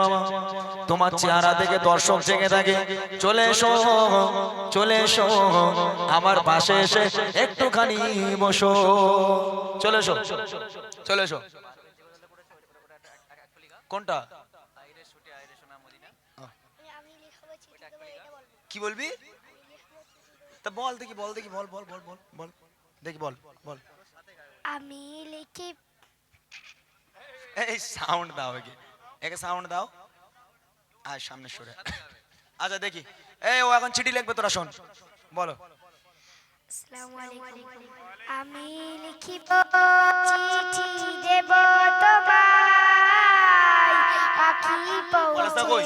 মামা তোমার চেহারা দেখে দর্শক জেগে থাকে। চলে এসো, চলে এসো আমার পাশে এসে একটুখানি বসো। চলে এসো, চলে এসো। কোনটা কি বলবি? তা বল দেখি, বল দেখি, বল বল বল বল বল দেখি, বল বল। আমি লিখি। এই সাউন্ড দাও, একে সাউন্ড দাও। আর সামনে সরে। আচ্ছা দেখি, এই ও এখন চিঠি লিখবে, তোরা শোন, বলো। আসসালামু আলাইকুম। আমি লিখিব চিঠি দেব তোমায়, পাখি পৌঁছে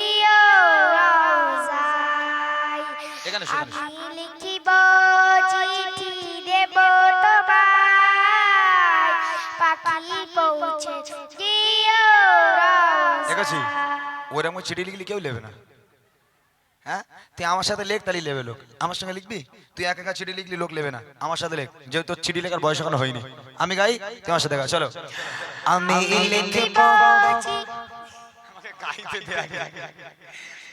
দিও রোজায়। আমি লিখিব চিঠি দেব তোমায়, পাখি পৌঁছে দিও রোজায়। ওরকম চিঠি লিখলি কেউ নেবে না। হ্যাঁ, তুই আমার সাথে লেখ, তাহলে নেবে লোক। আমার সঙ্গে লিখবি, তুই একা একা চিঠি লিখলি লোক নেবে না। আমার সাথে লেখ, যেহেতু তোর চিঠি লেখার বয়স এখনো হয়নি। আমি গাই, তুই আমার সাথে গা। চলো। আমি লিখব, আমাকে গাইতে দে আগে।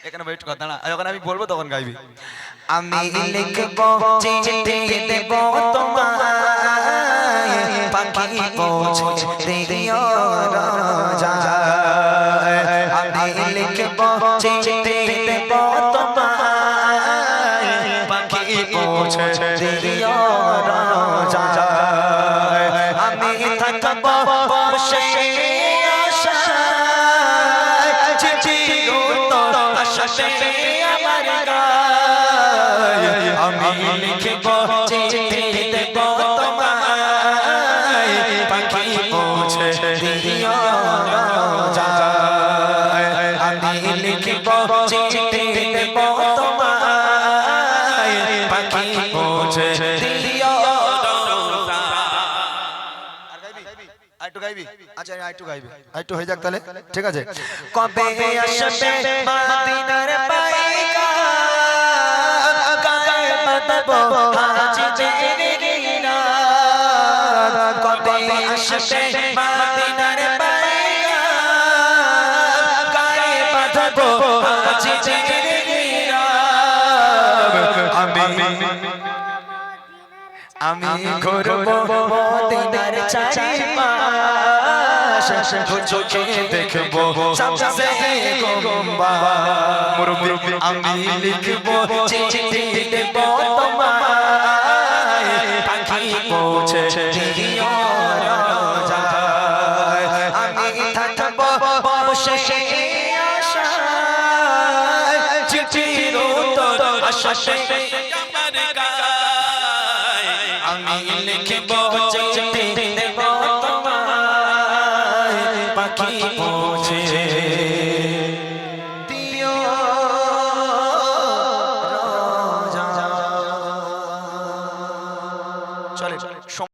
এখানে ওয়েট কর, দাঁড়া, যখন আমি বলবো তখন গাইবি। আমি লিখব চিঠি দেব তোমায়, পাখি পৌঁছে দিও রোজায়। আমি লিখব চিঠি দেব তোমায়, পাখি পৌঁছে দিও রোজায়। আমি থাকব বসে আশায়, চিঠির উত্তর আশাতে আমার গায়। আমি লিখব চিঠি দেব তোমায়, পাখি পৌঁছে দিও রোজায়। আমি লিখব চিঠি দেব তোমায়, পাখি পৌঁছে দিও রোজায়। আরেকটু গাইবি? আচ্ছা আরেকটু গাইবি, আরেকটু হয়ে যাক তাহলে, ঠিক আছে। কবে আসবে মদিনার পাইগার, গায়ে বাঁধবো হাজিদের গিরার। কবে আসবে মদিনার পাইগার, গায়ে বাঁধবো হাজিদের গিরার। আমি ঘুরবো মদিনার চারিপাশ, চোখে দেখবো সবচেয়ে গুম্বাদ। আমি লিখবো চিঠি দেব তোমায়, পাখি পৌঁছে দিও রোজায়। আমি থাকবো বসে আশায়, চিঠির উত্তর আশাতে আমার গায়। আমি লিখব চিঠি দেব তোমায়, পাখি পৌঁছে দিও রোজায়। চলে।